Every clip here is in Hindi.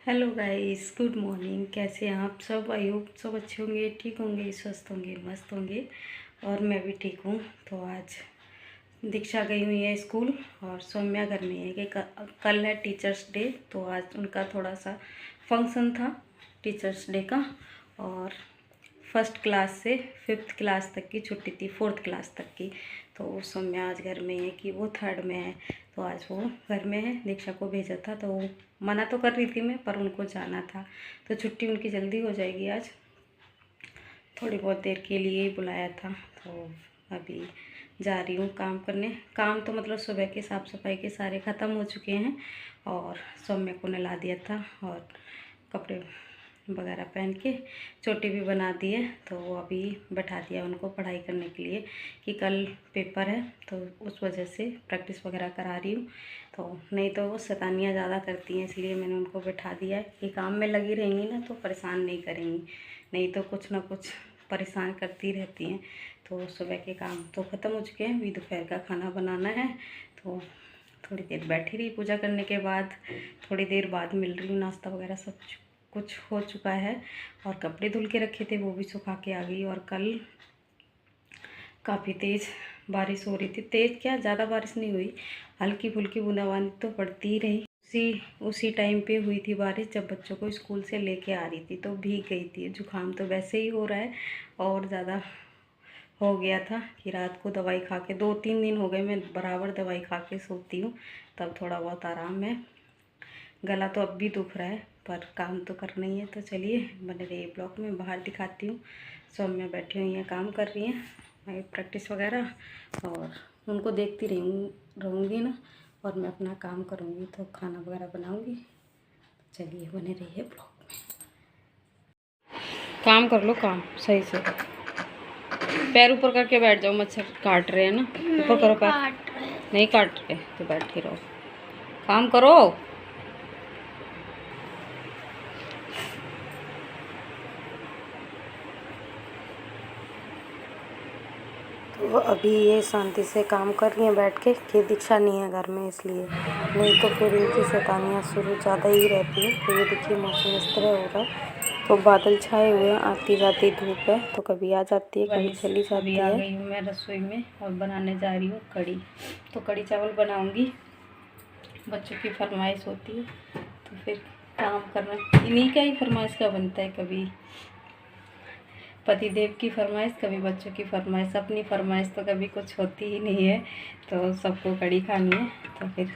Hello guys, good morning. कैसे हैं आप सब? आई होप सब अच्छे होंगे, ठीक होंगे, स्वस्थ होंगे, मस्त होंगे। और मैं भी ठीक हूँ। तो आज दीक्षा गई हुई है स्कूल और सौम्या घर में है कि कल है टीचर्स डे। तो आज उनका थोड़ा सा फंक्शन था टीचर्स डे का। और फर्स्ट क्लास से फिफ्थ क्लास तक की छुट्टी थी, फोर्थ क्लास तक की। तो सौम्या आज घर में है कि वो थर्ड में है, तो आज वो घर में है। दीक्षा को भेजा था तो वो मना तो कर रही थी मैं, पर उनको जाना था तो छुट्टी उनकी जल्दी हो जाएगी आज। थोड़ी बहुत देर के लिए ही बुलाया था। तो अभी जा रही हूँ काम करने। काम तो मतलब सुबह के साफ़ सफाई के सारे ख़त्म हो चुके हैं और सौम्या को नहला दिया था और कपड़े वगैरह पहन के चोटी भी बना दी है। तो वो अभी बैठा दिया उनको पढ़ाई करने के लिए कि कल पेपर है, तो उस वजह से प्रैक्टिस वगैरह करा रही हूँ। तो नहीं तो वो शैतानियाँ ज़्यादा करती हैं, इसलिए मैंने उनको बैठा दिया है कि काम में लगी रहेंगी ना तो परेशान नहीं करेंगी, नहीं तो कुछ ना कुछ परेशान करती रहती हैं। तो सुबह के काम तो ख़त्म हो चुके हैं, अभी दोपहर का खाना बनाना है। तो थोड़ी देर बैठी रही पूजा करने के बाद, थोड़ी देर बाद मिल रही हूँ। नाश्ता वगैरह सब कुछ हो चुका है और कपड़े धुल के रखे थे वो भी सुखा के आ गई। और कल काफ़ी तेज़ बारिश हो रही थी। तेज़ क्या, ज़्यादा बारिश नहीं हुई, हल्की फुल्की बूंदाबांदी तो पड़ती ही रही। उसी टाइम पे हुई थी बारिश जब बच्चों को स्कूल से लेके आ रही थी, तो भीग गई थी। जुकाम तो वैसे ही हो रहा है और ज़्यादा हो गया था कि रात को दवाई खा के 2-3 दिन हो गए मैं बराबर दवाई खा के सोती हूँ, तब थोड़ा बहुत आराम है। गला तो अब भी दुख रहा है पर काम तो करना ही है। तो चलिए बने रहिए ब्लॉग में, बाहर दिखाती हूँ। सौम्या बैठी हुई हैं, काम कर रही हैं, मैं प्रैक्टिस वगैरह, और उनको देखती रहूँगी ना और मैं अपना काम करूँगी। तो खाना वगैरह बनाऊँगी। चलिए बने रहिए ब्लॉग में। काम कर लो, काम सही से। पैर ऊपर करके बैठ जाओ, मच्छर काट रहे हैं ना। ऊपर करो पैर। नहीं काट रहे तो बैठे रहो, काम करो। तो अभी ये शांति से काम कर रही हैं बैठ के कि दीक्षा नहीं है घर में, इसलिए नहीं तो फिर इनकी शैतानियाँ शुरू ज़्यादा ही रहती है। तो ये देखिए मौसम इस तरह हो रहा है, तो बादल छाए हुए हैं, आती जाती धूप है, तो कभी आ जाती है कभी चली जाती है। आ गई हूँ मैं रसोई में और बनाने जा रही हूँ कढ़ी। तो कढ़ी चावल बनाऊँगी, बच्चों की फरमाइश होती है तो फिर काम करना इन्हीं का ही फरमाइश का बनता है। कभी पतिदेव की फरमाइश, कभी बच्चों की फरमाइश, अपनी फरमाइश तो कभी कुछ होती ही नहीं है। तो सबको कढ़ी खानी है तो फिर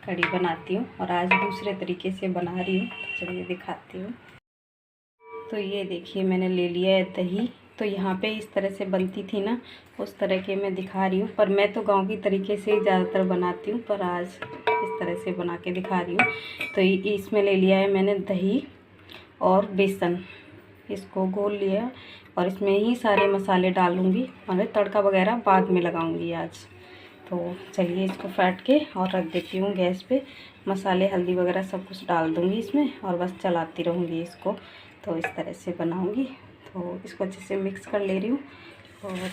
कढ़ी बनाती हूँ और आज दूसरे तरीके से बना रही हूँ, तो चलिए दिखाती हूँ। तो ये देखिए मैंने ले लिया है दही। तो यहाँ पे इस तरह से बनती थी ना, उस तरह के मैं दिखा रही हूँ, पर मैं तो गांव की तरीके से ही ज़्यादातर बनाती हूँ, पर आज इस तरह से बना के दिखा रही हूँ। तो इसमें ले लिया है मैंने दही और बेसन, इसको घोल लिया और इसमें ही सारे मसाले डालूँगी और तड़का वगैरह बाद में लगाऊँगी आज। तो चलिए इसको फेंट के और रख देती हूँ गैस पे। मसाले हल्दी वगैरह सब कुछ डाल दूँगी इसमें और बस चलाती रहूँगी इसको। तो इस तरह से बनाऊँगी। तो इसको अच्छे से मिक्स कर ले रही हूँ और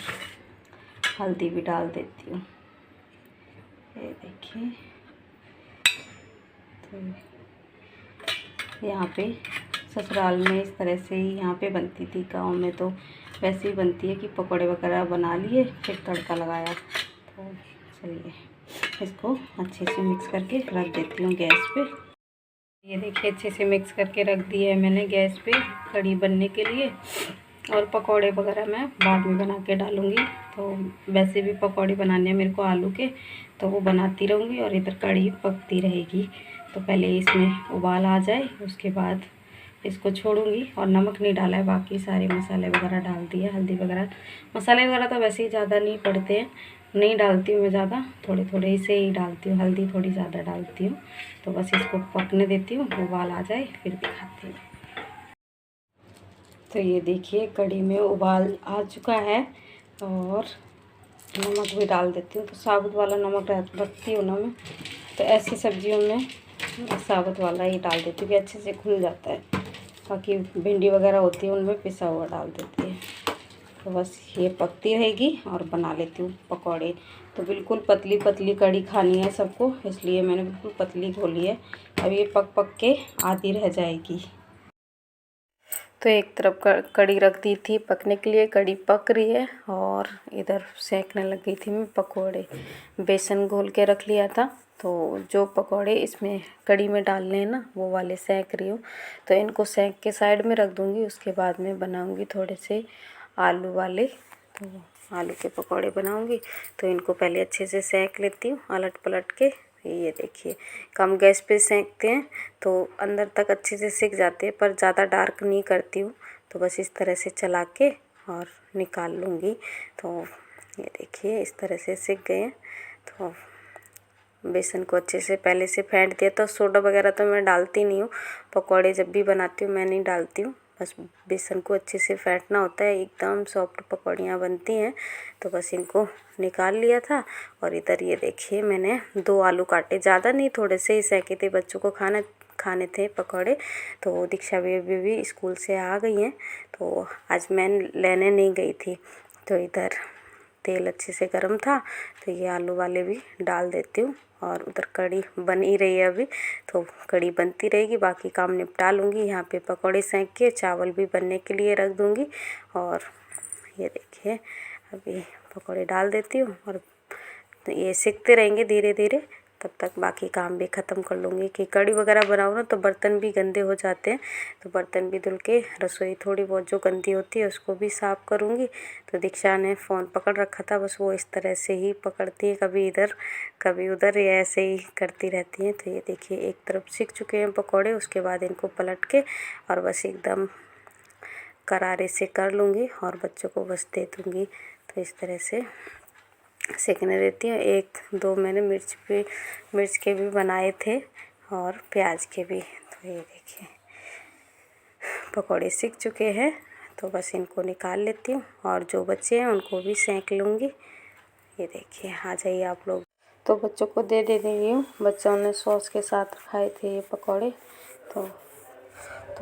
हल्दी भी डाल देती हूँ। ये देखिए, तो यहाँ पे ससुराल में इस तरह से ही यहाँ पे बनती थी, गांव में तो वैसे ही बनती है कि पकौड़े वगैरह बना लिए फिर तड़का लगाया। तो चलिए इसको अच्छे से मिक्स करके रख देती हूँ गैस पे। ये देखिए अच्छे से मिक्स करके रख दिया है मैंने गैस पे कढ़ी बनने के लिए। और पकौड़े वगैरह मैं बाद में बना के डालूँगी। तो वैसे भी पकौड़े बनाने हैं मेरे को आलू के, तो वो बनाती रहूँगी और इधर कढ़ी पकती रहेगी। तो पहले इसमें उबाल आ जाए उसके बाद इसको छोड़ूंगी। और नमक नहीं डाला है, बाकी सारे मसाले वगैरह डाल दिए, हल्दी वगैरह। मसाले वगैरह तो वैसे ही ज़्यादा नहीं पड़ते हैं, नहीं डालती हूँ मैं ज़्यादा, थोड़े थोड़े से ही डालती हूँ, हल्दी थोड़ी ज़्यादा डालती हूँ। तो बस इसको पकने देती हूँ, उबाल आ जाए फिर दिखाती हूँ। तो ये देखिए कढ़ी में उबाल आ चुका है और नमक भी डाल देती हूँ। तो साबुत वाला नमक रखती हूँ ना मैं, तो ऐसी सब्जियों में साबुत वाला ही डाल देती हूँ कि अच्छे से घुल जाता है। बाकी भिंडी वगैरह होती है उनमें पिसा हुआ डाल देती है। तो बस ये पकती रहेगी और बना लेती हूँ पकौड़े। तो बिल्कुल पतली पतली कड़ी खानी है सबको, इसलिए मैंने बिल्कुल पतली घोली है। अब ये पक पक के आधी रह जाएगी। तो एक तरफ कड़ी रख दी थी पकने के लिए, कड़ी पक रही है और इधर सेकने लग गई थी मैं पकोड़े। बेसन घोल के रख लिया था, तो जो पकोड़े इसमें कड़ी में डालने हैं ना वो वाले सेक रही हूँ। तो इनको सेक के साइड में रख दूँगी, उसके बाद में बनाऊँगी थोड़े से आलू वाले। तो आलू के पकोड़े बनाऊँगी, तो इनको पहले अच्छे से सेक लेती हूँ अलट पलट के। ये देखिए कम गैस पे सेकते हैं तो अंदर तक अच्छे से सिक जाते हैं, पर ज़्यादा डार्क नहीं करती हूँ। तो बस इस तरह से चला के और निकाल लूँगी। तो ये देखिए इस तरह से सिक गए हैं। तो बेसन को अच्छे से पहले से फेंट दिया था। सोडा वगैरह तो मैं डालती नहीं हूँ, पकौड़े जब भी बनाती हूँ मैं नहीं डालती हूँ। बस बेसन को अच्छे से फेंटना होता है, एकदम सॉफ्ट पकौड़ियाँ बनती हैं। तो बस इनको निकाल लिया था। और इधर ये देखिए मैंने 2 आलू काटे, ज़्यादा नहीं थोड़े से ही सेके थे, बच्चों को खाने थे पकौड़े। तो दीक्षा बेबी भी स्कूल से आ गई हैं, तो आज मैं लेने नहीं गई थी। तो इधर तेल अच्छे से गर्म था, तो ये आलू वाले भी डाल देती हूँ। और उधर कड़ी बन ही रही है अभी, तो कड़ी बनती रहेगी, बाकी काम निपटा लूँगी। यहाँ पे पकौड़े सेंक के चावल भी बनने के लिए रख दूँगी। और ये देखिए अभी पकौड़े डाल देती हूँ और ये सिकते रहेंगे धीरे धीरे, तब तक बाकी काम भी ख़त्म कर लूँगी। कि कड़ी वगैरह बनाऊँ ना तो बर्तन भी गंदे हो जाते हैं, तो बर्तन भी धुल के रसोई थोड़ी बहुत जो गंदी होती है उसको भी साफ़ करूँगी। तो दीक्षा ने फ़ोन पकड़ रखा था, बस वो इस तरह से ही पकड़ती है, कभी इधर कभी उधर, ये ऐसे ही करती रहती हैं। तो ये देखिए एक तरफ सिक चुके हैं पकौड़े, उसके बाद इनको पलट के और बस एकदम करारे से कर लूँगी और बच्चों को बस दे दूँगी। तो इस तरह से सेकने देती हूँ। 1-2 मैंने मिर्च के भी बनाए थे और प्याज के भी। तो ये देखिए पकौड़े सिक चुके हैं, तो बस इनको निकाल लेती हूँ और जो बच्चे हैं उनको भी सेंक लूँगी। ये देखिए आ जाइए आप लोग। तो बच्चों को दे रही हूँ, बच्चों ने सॉस के साथ खाए थे ये पकौड़े। तो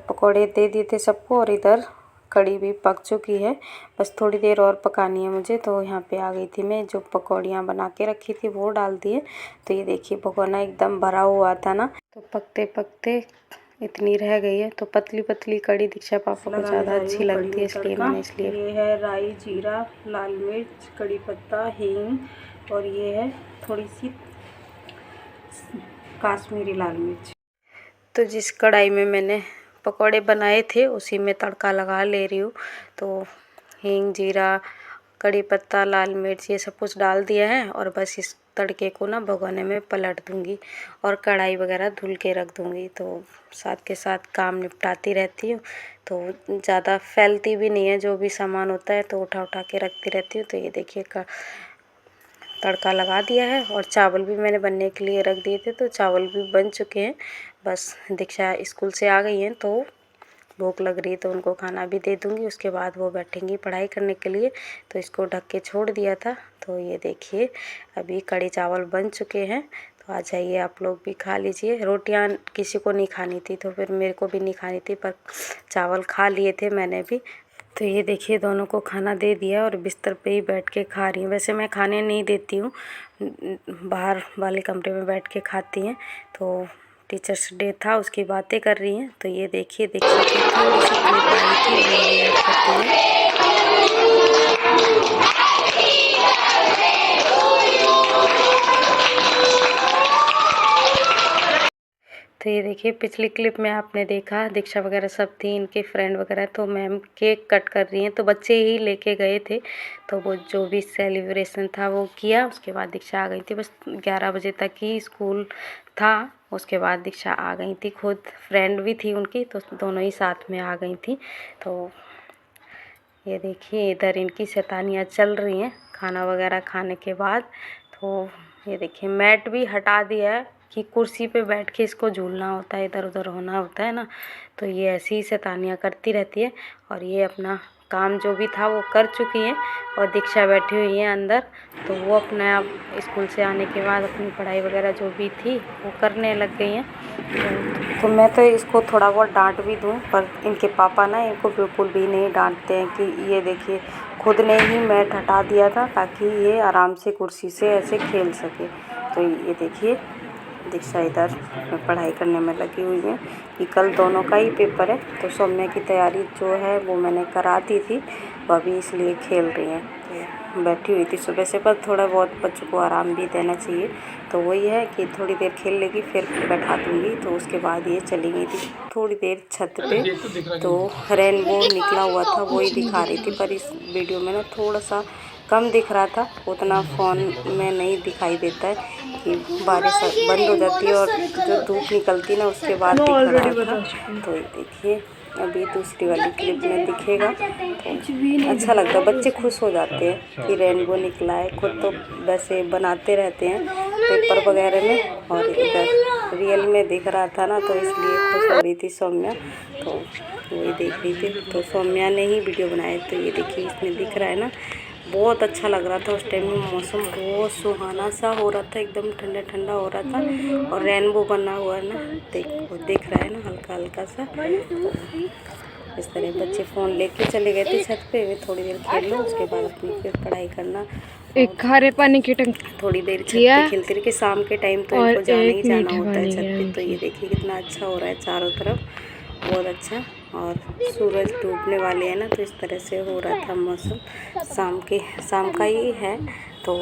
पकौड़े दे दिए थे सबको और इधर कड़ी भी पक चुकी है, बस थोड़ी देर और पकानी है मुझे। तो यहाँ पे आ गई थी मैं, जो पकौड़ियाँ बना के रखी थी वो डाल दिए। तो ये देखिए भगोना एकदम भरा हुआ था ना, तो पकते पकते इतनी रह गई है। तो पतली पतली कड़ी दीक्षा पापा को ज़्यादा अच्छी लगती है, इसलिए मैंने इसलिए। ये है राई, जीरा, लाल मिर्च, कड़ी पत्ता, हींग और ये है थोड़ी सी काश्मीरी लाल मिर्च। तो जिस कढ़ाई में मैंने पकौड़े बनाए थे उसी में तड़का लगा ले रही हूँ। तो हींग, जीरा, कड़ी पत्ता, लाल मिर्च ये सब कुछ डाल दिया है और बस इस तड़के को ना भगोने में पलट दूँगी और कढ़ाई वगैरह धुल के रख दूँगी। तो साथ के साथ काम निपटाती रहती हूँ, तो ज़्यादा फैलती भी नहीं है, जो भी सामान होता है तो उठा उठा के रखती रहती हूँ। तो ये देखिए तड़का लगा दिया है और चावल भी मैंने बनने के लिए रख दिए थे, तो चावल भी बन चुके हैं। बस दीक्षा स्कूल से आ गई हैं तो भूख लग रही है, तो उनको खाना भी दे दूँगी, उसके बाद वो बैठेंगी पढ़ाई करने के लिए। तो इसको ढक के छोड़ दिया था। तो ये देखिए अभी कड़ी चावल बन चुके हैं, तो आ जाइए आप लोग भी खा लीजिए। रोटियां किसी को नहीं खानी थी तो फिर मेरे को भी नहीं खानी थी, पर चावल खा लिए थे मैंने भी। तो ये देखिए दोनों को खाना दे दिया और बिस्तर पे ही बैठ के खा रही हूँ। वैसे मैं खाने नहीं देती हूँ, बाहर वाले कमरे में बैठ के खाती हैं। तो टीचर्स डे था उसकी बातें कर रही हैं। तो ये देखिए थोड़ी सी क्लिप आई थी, वो ऐड करती हैं। तो ये देखिए पिछली क्लिप में आपने देखा दीक्षा वगैरह सब थी, इनके फ्रेंड वगैरह, तो मैम केक कट कर रही हैं। तो बच्चे ही लेके गए थे, तो वो जो भी सेलिब्रेशन था वो किया। उसके बाद दीक्षा आ गई थी, बस 11 बजे तक ही स्कूल था। उसके बाद दीक्षा आ गई थी, खुद फ्रेंड भी थी उनकी, तो दोनों ही साथ में आ गई थी। तो ये देखिए इधर इनकी शैतानियाँ चल रही हैं खाना वगैरह खाने के बाद। तो ये देखिए मैट भी हटा दिया है कि कुर्सी पे बैठ के इसको झूलना होता है, इधर उधर होना होता है ना। तो ये ऐसी ही शैतानियाँ करती रहती है। और ये अपना काम जो भी था वो कर चुकी हैं और दीक्षा बैठी हुई है अंदर। तो वो अपने आप स्कूल से आने के बाद अपनी पढ़ाई वगैरह जो भी थी वो करने लग गई हैं। तो मैं तो इसको थोड़ा बहुत डांट भी दूं, पर इनके पापा ना इनको बिल्कुल भी नहीं डांटते हैं। कि ये देखिए खुद ने ही मैट हटा दिया था ताकि ये आराम से कुर्सी से ऐसे खेल सके। तो ये देखिए दीक्षा इधर पढ़ाई करने में लगी हुई है कि कल दोनों का ही पेपर है, तो सौम्या की तैयारी जो है वो मैंने करा दी थी, वो अभी इसलिए खेल रही हैं। तो बैठी हुई थी सुबह से, पर थोड़ा बहुत बच्चों को आराम भी देना चाहिए। तो वही है कि थोड़ी देर खेल लेगी फिर बैठा दूँगी। तो उसके बाद ये चली गई थी थोड़ी देर छत पे, तो रेनबो निकला हुआ था वही दिखा रही थी, पर इस वीडियो में ना थोड़ा सा कम दिख रहा था, उतना फ़ोन में नहीं दिखाई देता है कि बारिश बंद हो जाती है और जो धूप निकलती है ना उसके बाद दिख रहा था। तो देखिए अभी दूसरी वाली क्लिप में दिखेगा, तो अच्छा लगता है, बच्चे खुश हो जाते हैं कि रेनबो निकला है। खुद तो वैसे बनाते रहते हैं पेपर वगैरह में, और इधर रियल में दिख रहा था ना तो इसलिए खुश हो रही थी सौम्या। तो वही देख रही थी, तो सौम्या ने ही वीडियो बनाया। तो ये देखिए इसमें दिख रहा है ना, बहुत अच्छा लग रहा था उस टाइम में, मौसम बहुत सुहाना सा हो रहा था, एकदम ठंडा ठंडा हो रहा था। और रेनबो बना हुआ है ना, दिख रहा है ना हल्का हल्का सा। तो इस तरह बच्चे फ़ोन लेके चले गए थे छत पे, वे थोड़ी देर खेल लो, उसके बाद अपनी फिर पढ़ाई करना। एक खारे पानी की टंकी थोड़ी देर छत पे खेलती रही कि शाम के टाइम तो इनको जाना ही जाना होता है छत पे। तो ये देखिए कितना अच्छा हो रहा है चारों तरफ, बहुत अच्छा। और सूरज डूबने वाले हैं ना, तो इस तरह से हो रहा था मौसम। शाम का ही है तो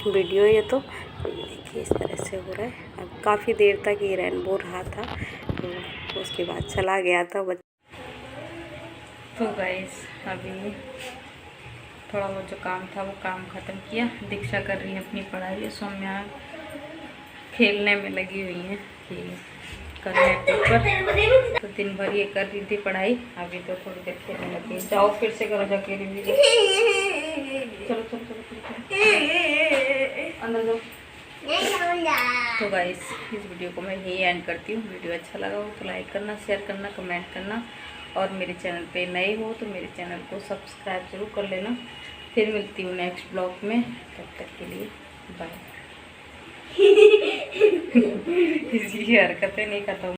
वीडियो ये तो देखिए इस तरह से हो रहा है। अब काफ़ी देर तक ये रेनबो रहा था, तो उसके बाद चला गया था। तो गाइस अभी थोड़ा बहुत जो काम था वो काम ख़त्म किया। दीक्षा कर रही है अपनी पढ़ाई, सौम्या खेलने में लगी हुई हैं कि कल है पेपर, तो दिन भर ये कर रही थी पढ़ाई। अभी तो थोड़ी देर खेलने लगी। जाओ फिर से करो जाके रिवीजन। चलो चलो चलो अंदर जाओ। तो गाइस इस वीडियो को मैं यही एंड करती हूँ। वीडियो अच्छा लगा हो तो लाइक करना, शेयर करना, कमेंट करना, और मेरे चैनल पे नए हो तो मेरे चैनल को सब्सक्राइब जरूर कर लेना। फिर मिलती हूँ नेक्स्ट ब्लॉग में, तब तक के लिए बाय। इसकी हरकतें नहीं खत्म।